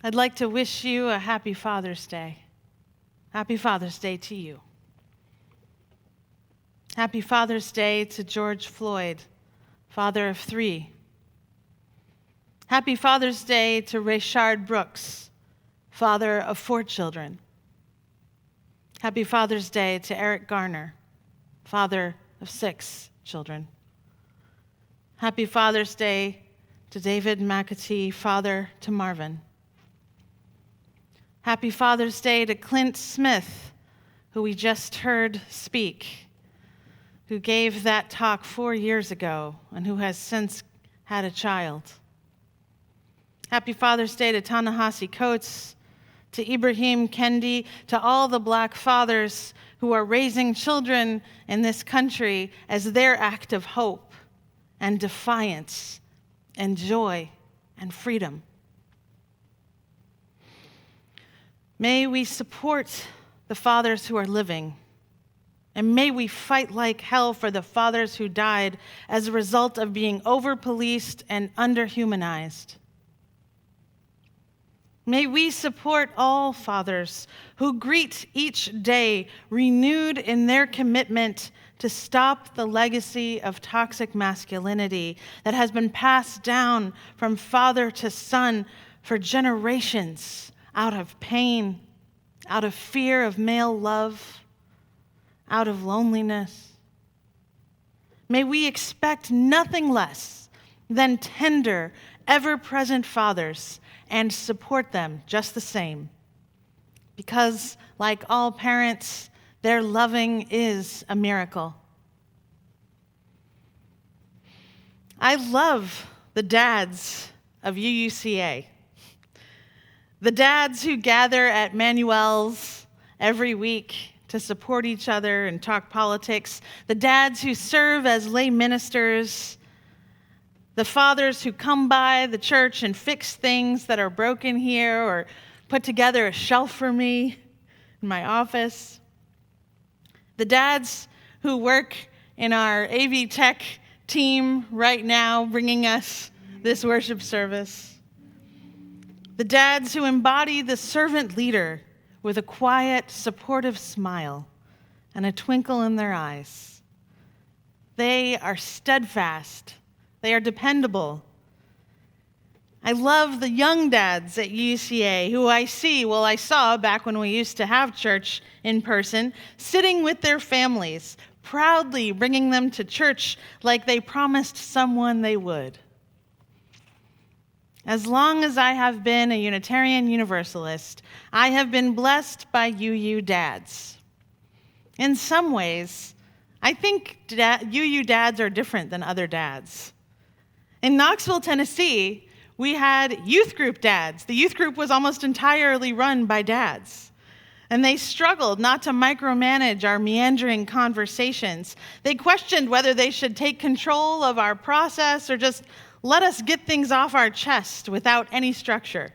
I'd like to wish you a happy Father's Day. Happy Father's Day to you. Happy Father's Day to George Floyd, father of 3. Happy Father's Day to Rayshard Brooks, father of 4 children. Happy Father's Day to Eric Garner, father of 6 children. Happy Father's Day to David McAtee, father to Marvin. Happy Father's Day to Clint Smith, who we just heard speak, who gave that talk 4 years ago and who has since had a child. Happy Father's Day to Ta-Nehisi Coates, to Ibrahim Kendi, to all the Black fathers who are raising children in this country as their act of hope and defiance and joy and freedom. May we support the fathers who are living, and may we fight like hell for the fathers who died as a result of being over-policed and under-humanized. May we support all fathers who greet each day renewed in their commitment to stop the legacy of toxic masculinity that has been passed down from father to son for generations, out of pain, out of fear of male love, out of loneliness. May we expect nothing less than tender, ever-present fathers and support them just the same. Because, like all parents, their loving is a miracle. I love the dads of UUCA. The dads who gather at Manuel's every week to support each other and talk politics. The dads who serve as lay ministers. The fathers who come by the church and fix things that are broken here or put together a shelf for me in my office. The dads who work in our AV Tech team right now, bringing us this worship service. The dads who embody the servant leader with a quiet, supportive smile and a twinkle in their eyes. They are steadfast. They are dependable. I love the young dads at UUCA who I saw back when we used to have church in person, sitting with their families, proudly bringing them to church like they promised someone they would. As long as I have been a Unitarian Universalist, I have been blessed by UU dads. In some ways, I think UU dads are different than other dads. In Knoxville, Tennessee, we had youth group dads. The youth group was almost entirely run by dads. And they struggled not to micromanage our meandering conversations. They questioned whether they should take control of our process or just let us get things off our chest without any structure.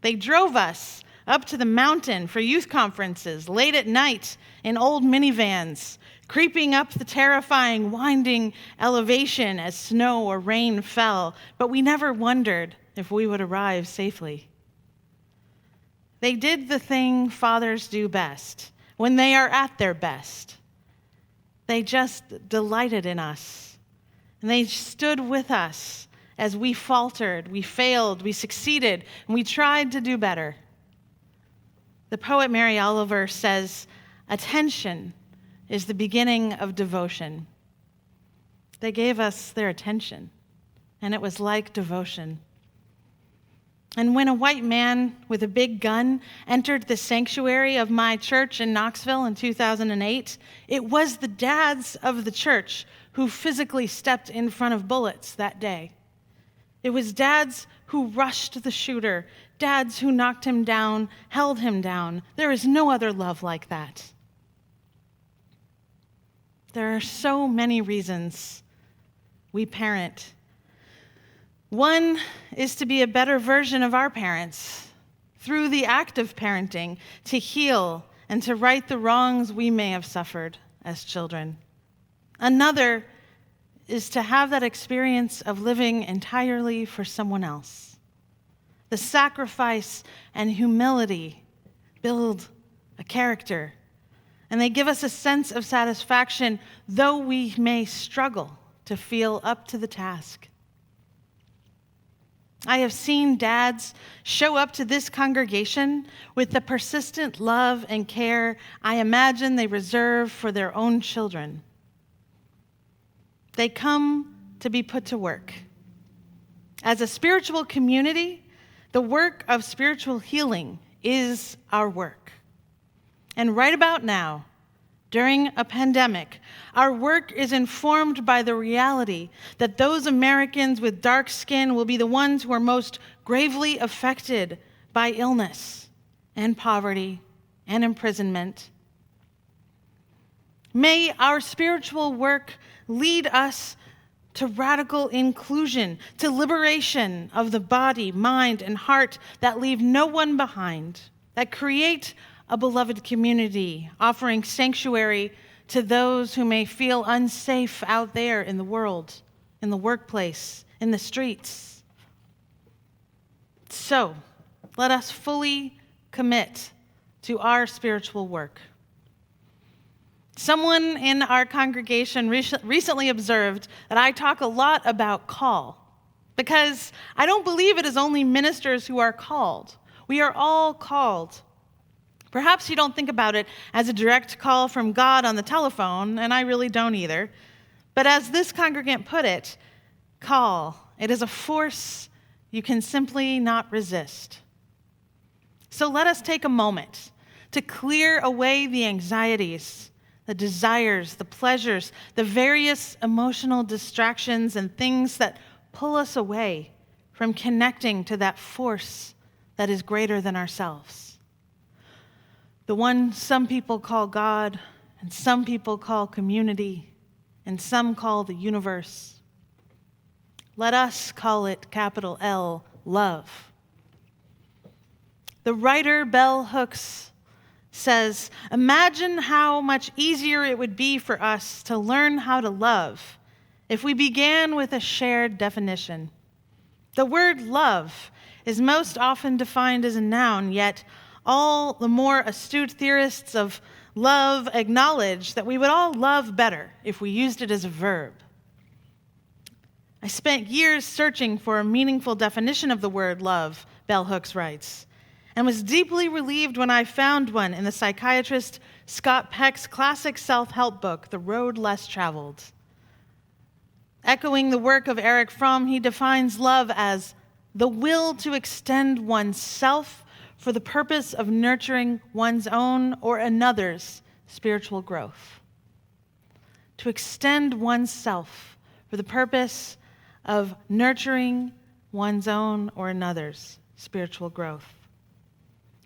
They drove us up to the mountain for youth conferences late at night in old minivans, creeping up the terrifying, winding elevation as snow or rain fell, but we never wondered if we would arrive safely. They did the thing fathers do best when they are at their best. They just delighted in us. And they stood with us as we faltered, we failed, we succeeded, and we tried to do better. The poet Mary Oliver says, "Attention is the beginning of devotion." They gave us their attention, and it was like devotion. And when a white man with a big gun entered the sanctuary of my church in Knoxville in 2008, it was the dads of the church who physically stepped in front of bullets that day. It was dads who rushed the shooter, dads who knocked him down, held him down. There is no other love like that. There are so many reasons we parent. One is to be a better version of our parents through the act of parenting, to heal and to right the wrongs we may have suffered as children. Another is to have that experience of living entirely for someone else. the sacrifice and humility build a character, and they give us a sense of satisfaction, though we may struggle to feel up to the task. I have seen dads show up to this congregation with the persistent love and care I imagine they reserve for their own children. They come to be put to work. As a spiritual community, the work of spiritual healing is our work. And right about now, during a pandemic, our work is informed by the reality that those Americans with dark skin will be the ones who are most gravely affected by illness and poverty and imprisonment. May our spiritual work lead us to radical inclusion, to liberation of the body, mind, and heart that leave no one behind, that create a beloved community, offering sanctuary to those who may feel unsafe out there in the world, in the workplace, in the streets. So, let us fully commit to our spiritual work. Someone in our congregation recently observed that I talk a lot about call, because I don't believe it is only ministers who are called. We are all called. Perhaps you don't think about it as a direct call from God on the telephone, and I really don't either. But as this congregant put it, call, it is a force you can simply not resist. So let us take a moment to clear away the anxieties, the desires, the pleasures, the various emotional distractions and things that pull us away from connecting to that force that is greater than ourselves. The one some people call God, and some people call community, and some call the universe. Let us call it, capital L, love. The writer Bell Hooks says, "Imagine how much easier it would be for us to learn how to love if we began with a shared definition. The word love is most often defined as a noun, yet all the more astute theorists of love acknowledge that we would all love better if we used it as a verb." I spent years searching for a meaningful definition of the word love, Bell Hooks writes, and was deeply relieved when I found one in the psychiatrist Scott Peck's classic self-help book, The Road Less Traveled. Echoing the work of Erich Fromm, he defines love as the will to extend oneself for the purpose of nurturing one's own or another's spiritual growth. To extend oneself for the purpose of nurturing one's own or another's spiritual growth.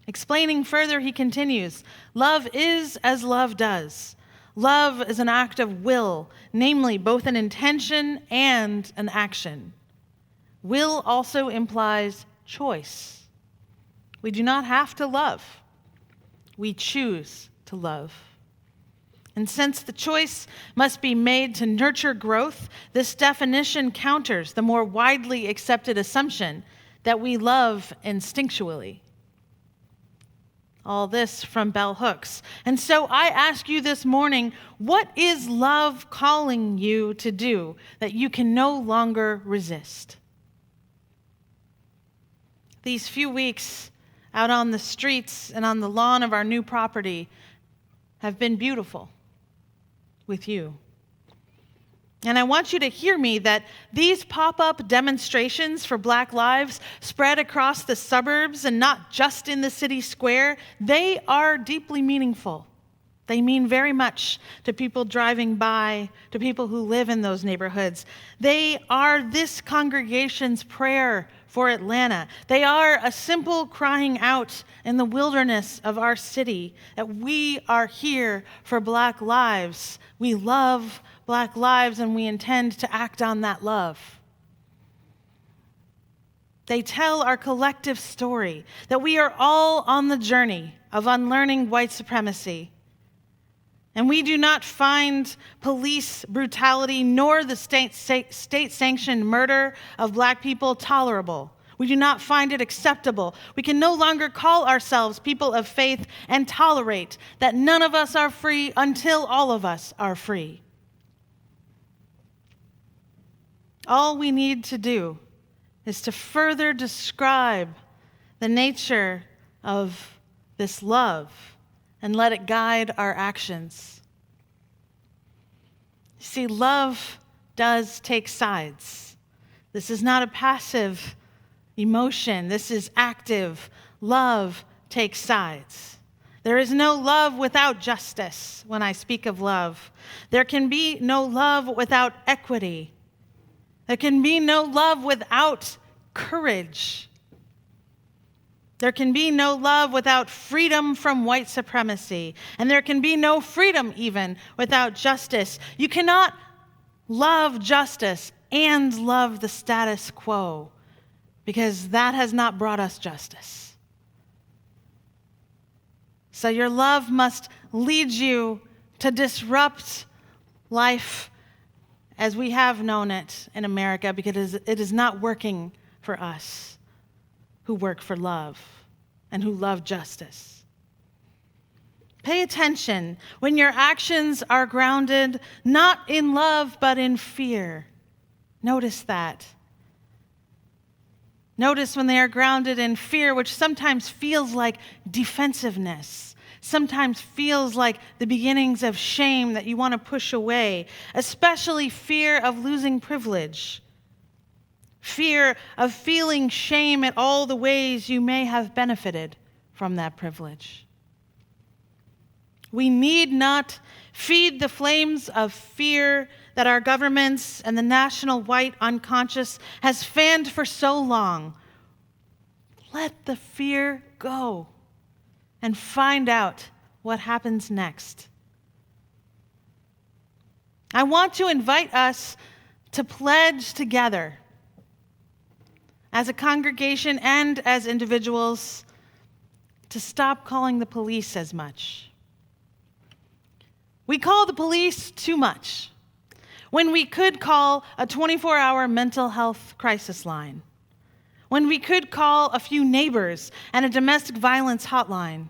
Explaining further, he continues, love is as love does. Love is an act of will, namely both an intention and an action. Will also implies choice. We do not have to love. We choose to love. And since the choice must be made to nurture growth, this definition counters the more widely accepted assumption that we love instinctually. All this from Bell Hooks. And so I ask you this morning, what is love calling you to do that you can no longer resist? These few weeks out on the streets and on the lawn of our new property have been beautiful with you. And I want you to hear me that these pop-up demonstrations for Black lives spread across the suburbs and not just in the city square, they are deeply meaningful. They mean very much to people driving by, to people who live in those neighborhoods. They are this congregation's prayer for Atlanta. They are a simple crying out in the wilderness of our city that we are here for Black lives. We love Black lives and we intend to act on that love. They tell our collective story that we are all on the journey of unlearning white supremacy. And we do not find police brutality nor the state-sanctioned murder of Black people tolerable. We do not find it acceptable. We can no longer call ourselves people of faith and tolerate that none of us are free until all of us are free. All we need to do is to further describe the nature of this love and let it guide our actions. See, love does take sides. This is not a passive emotion. This is active. Love takes sides. There is no love without justice when I speak of love. There can be no love without equity. There can be no love without courage. There can be no love without freedom from white supremacy. And there can be no freedom even without justice. You cannot love justice and love the status quo, because that has not brought us justice. So your love must lead you to disrupt life as we have known it in America, because it is not working for us who work for love and who love justice. Pay attention when your actions are grounded not in love but in fear. Notice that. Notice when they are grounded in fear, which sometimes feels like defensiveness, sometimes feels like the beginnings of shame that you want to push away, especially fear of losing privilege. Fear of feeling shame at all the ways you may have benefited from that privilege. We need not feed the flames of fear that our governments and the national white unconscious has fanned for so long. Let the fear go and find out what happens next. I want to invite us to pledge together as a congregation and as individuals to stop calling the police as much. We call the police too much when we could call a 24-hour mental health crisis line, when we could call a few neighbors and a domestic violence hotline,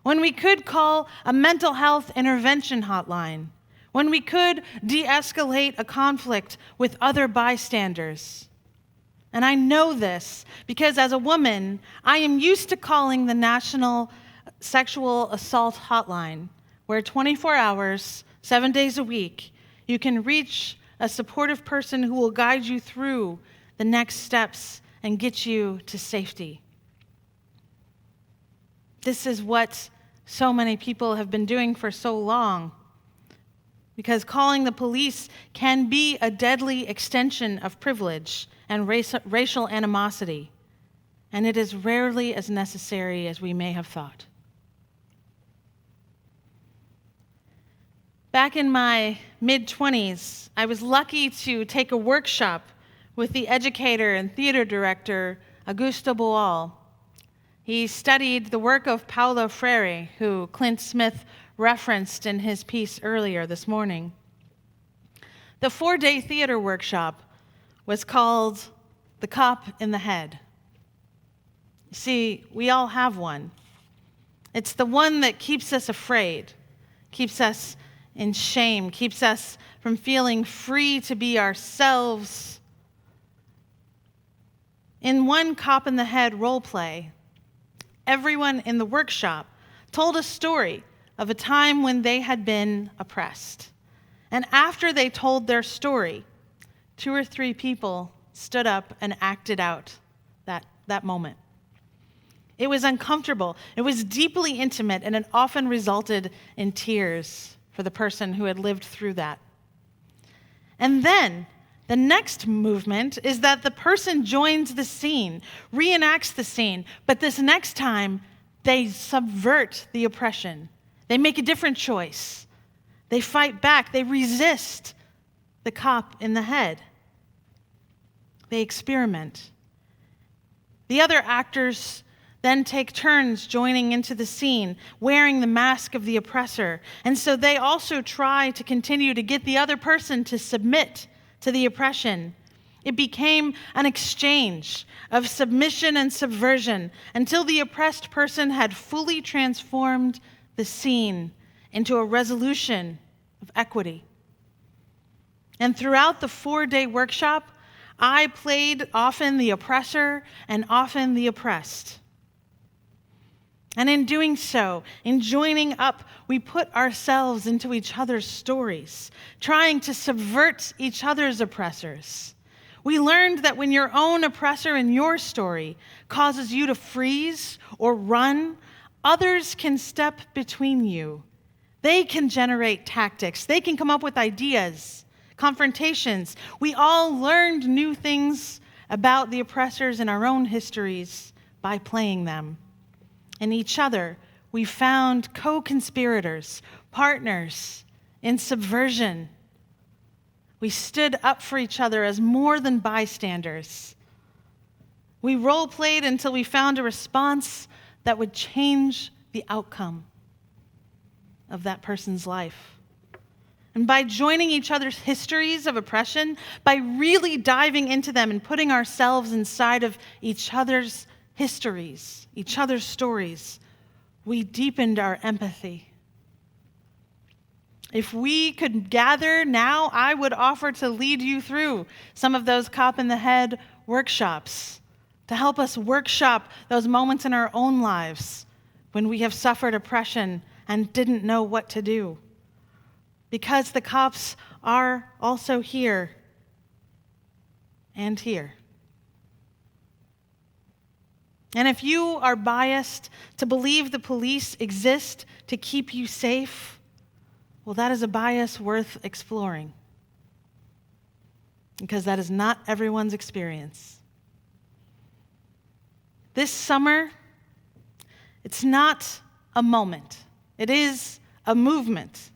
when we could call a mental health intervention hotline, when we could de-escalate a conflict with other bystanders. And I know this because as a woman, I am used to calling the National Sexual Assault Hotline, where 24 hours, 7 days a week, you can reach a supportive person who will guide you through the next steps and get you to safety. This is what so many people have been doing for so long, because calling the police can be a deadly extension of privilege and racial animosity, and it is rarely as necessary as we may have thought. Back in my mid-20s, I was lucky to take a workshop with the educator and theater director, Augusto Boal. He studied the work of Paulo Freire, who Clint Smith referenced in his piece earlier this morning. The 4-day theater workshop was called The Cop in the Head. See, we all have one. It's the one that keeps us afraid, keeps us in shame, keeps us from feeling free to be ourselves. In one Cop in the Head role play, everyone in the workshop told a story of a time when they had been oppressed. And after they told their story, 2 or 3 people stood up and acted out that moment. It was uncomfortable. It was deeply intimate, and it often resulted in tears for the person who had lived through that. And then the next movement is that the person joins the scene, reenacts the scene, but this next time they subvert the oppression. They make a different choice. They fight back. They resist the cop in the head. They experiment. The other actors then take turns joining into the scene, wearing the mask of the oppressor. And so they also try to continue to get the other person to submit to the oppression. It became an exchange of submission and subversion until the oppressed person had fully transformed the scene into a resolution of equity. And throughout the 4-day workshop, I played often the oppressor and often the oppressed. And in doing so, in joining up, we put ourselves into each other's stories, trying to subvert each other's oppressors. We learned that when your own oppressor in your story causes you to freeze or run, others can step between you. They can generate tactics. They can come up with ideas, confrontations. We all learned new things about the oppressors in our own histories by playing them. In each other, we found co-conspirators, partners in subversion. We stood up for each other as more than bystanders. We role-played until we found a response that would change the outcome of that person's life. And by joining each other's histories of oppression, by really diving into them and putting ourselves inside of each other's histories, each other's stories, we deepened our empathy. If we could gather now, I would offer to lead you through some of those Cop in the Head workshops to help us workshop those moments in our own lives when we have suffered oppression and didn't know what to do. Because the cops are also here and here. And if you are biased to believe the police exist to keep you safe, well, that is a bias worth exploring. Because that is not everyone's experience. This summer, it's not a moment. It is a movement.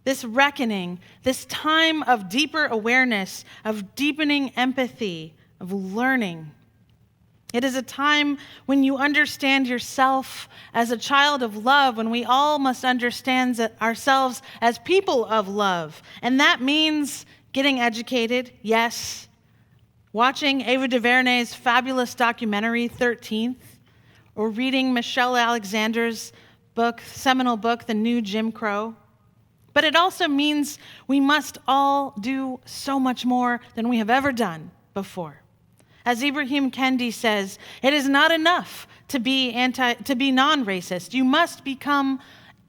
This reckoning, this time of deeper awareness, of deepening empathy, of learning. It is a time when you understand yourself as a child of love, when we all must understand ourselves as people of love. And that means getting educated, yes. Watching Ava DuVernay's fabulous documentary, 13th, or reading Michelle Alexander's seminal book, The New Jim Crow. But it also means we must all do so much more than we have ever done before. As Ibrahim Kendi says, it is not enough to be non-racist. You must become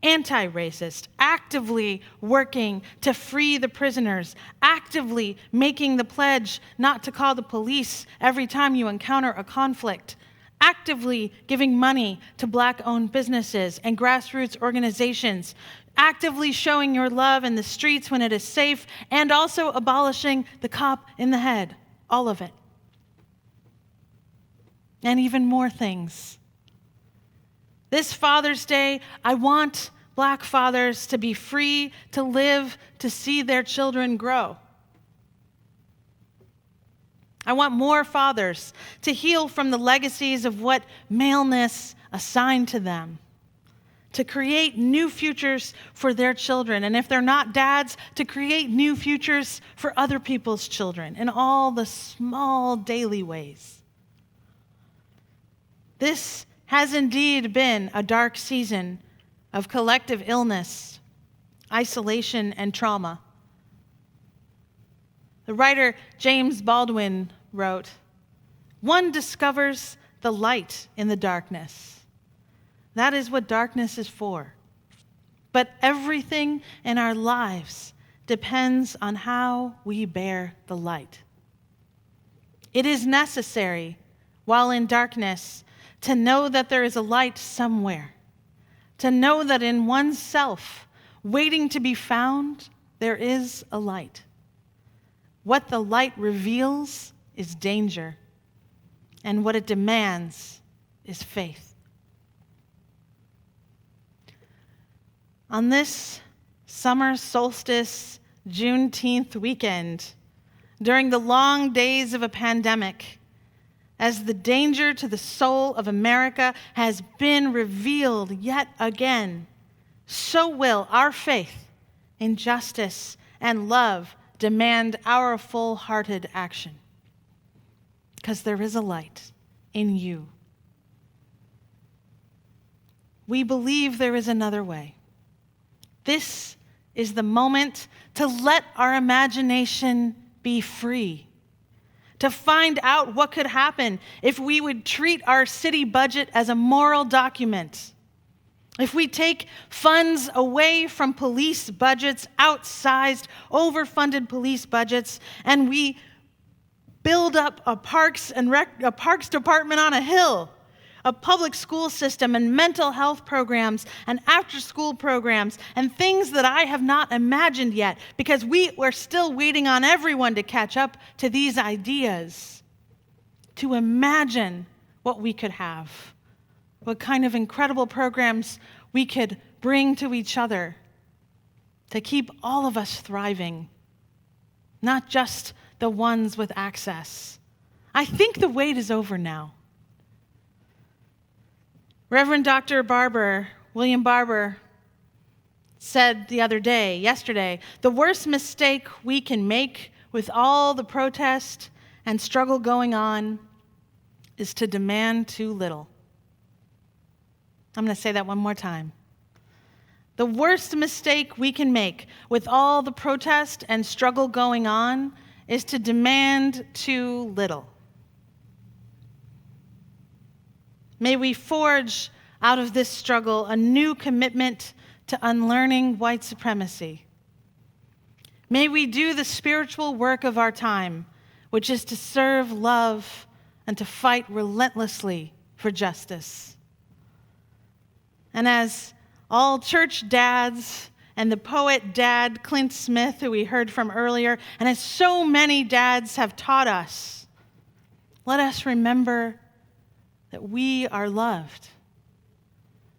anti-racist, actively working to free the prisoners, actively making the pledge not to call the police every time you encounter a conflict, actively giving money to Black-owned businesses and grassroots organizations, actively showing your love in the streets when it is safe, and also abolishing the cop in the head, all of it. And even more things. This Father's Day, I want Black fathers to be free to live, to see their children grow. I want more fathers to heal from the legacies of what maleness assigned to them, to create new futures for their children, and if they're not dads, to create new futures for other people's children in all the small daily ways. This has indeed been a dark season of collective illness, isolation, and trauma. The writer James Baldwin wrote, "One discovers the light in the darkness. That is what darkness is for. But everything in our lives depends on how we bear the light. It is necessary, while in darkness, to know that there is a light somewhere, to know that in oneself, waiting to be found, there is a light. What the light reveals is danger, and what it demands is faith." On this summer solstice, Juneteenth weekend, during the long days of a pandemic, as the danger to the soul of America has been revealed yet again, so will our faith in justice and love demand our full-hearted action. Because there is a light in you. We believe there is another way. This is the moment to let our imagination be free, to find out what could happen if we would treat our city budget as a moral document. If we take funds away from police budgets, outsized, overfunded police budgets, and we build up a parks department on a hill, a public school system and mental health programs and after-school programs and things that I have not imagined yet because we're still waiting on everyone to catch up to these ideas, to imagine what we could have, what kind of incredible programs we could bring to each other to keep all of us thriving, not just the ones with access. I think the wait is over now. Reverend Dr. William Barber, said yesterday, the worst mistake we can make with all the protest and struggle going on is to demand too little. I'm going to say that one more time. The worst mistake we can make with all the protest and struggle going on is to demand too little. May we forge out of this struggle a new commitment to unlearning white supremacy. May we do the spiritual work of our time, which is to serve, love, and to fight relentlessly for justice. And as all church dads and the poet dad Clint Smith, who we heard from earlier, and as so many dads have taught us, let us remember that we are loved,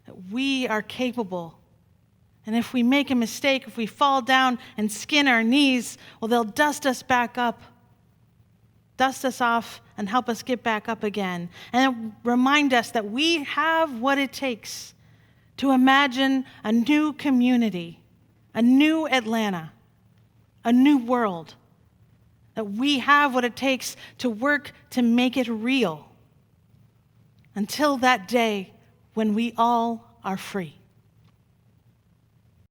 that we are capable. And if we make a mistake, if we fall down and skin our knees, well, they'll dust us back up, dust us off, and help us get back up again. And remind us that we have what it takes to imagine a new community, a new Atlanta, a new world. That we have what it takes to work to make it real. Until that day when we all are free.